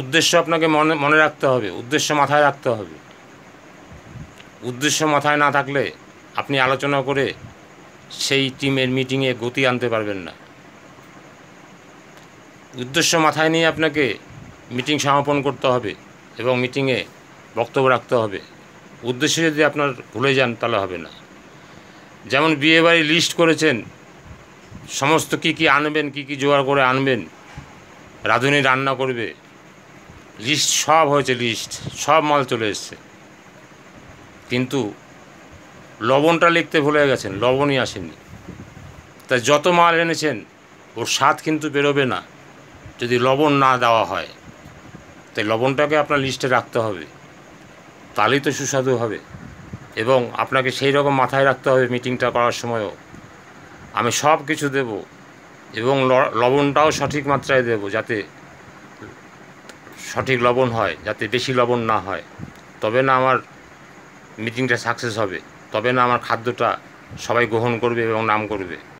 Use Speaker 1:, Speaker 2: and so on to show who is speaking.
Speaker 1: উদ্দেশ্য আপনাকে মনে রাখতে হবে, উদ্দেশ্য মাথায় রাখতে হবে। উদ্দেশ্য মাথায় না থাকলে আপনি আলোচনা করে সেই টিমের মিটিংয়ে গতি আনতে পারবেন না। উদ্দেশ্য মাথায় নিয়ে আপনাকে মিটিং সমাপন করতে হবে এবং মিটিংয়ে বক্তব্য রাখতে হবে। উদ্দেশ্য যদি আপনার ভুলে যান তাহলে হবে না। যেমন বিয়েবাড়ি লিস্ট করেছেন, সমস্ত কি আনবেন, কি জোগাড় করে আনবেন, রাঁধুনি রান্না করবে, লিস্ট সব হয়েছে, লিস্ট সব মাল চলে এসছে, কিন্তু লবণটা লিখতে ভুলে গেছেন, লবণই আসেনি। তাই যত মাল এনেছেন ওর স্বাদ কিন্তু বেরোবে না যদি লবণ না দেওয়া হয়। তাই লবণটাকে আপনার লিস্টে রাখতে হবে, তাহলেই তো সুস্বাদু হবে। এবং আপনাকে সেই রকম মাথায় রাখতে হবে মিটিংটা করার সময়ও আমি সব কিছু দেব এবং লবণটাও সঠিক মাত্রায় দেব, যাতে সঠিক লবণ হয়, যাতে বেশি লবণ না হয়। তবে না আমার মিটিংটা সাকসেস হবে, তবে না আমার খাদ্যটা সবাই গ্রহণ করবে এবং নাম করবে।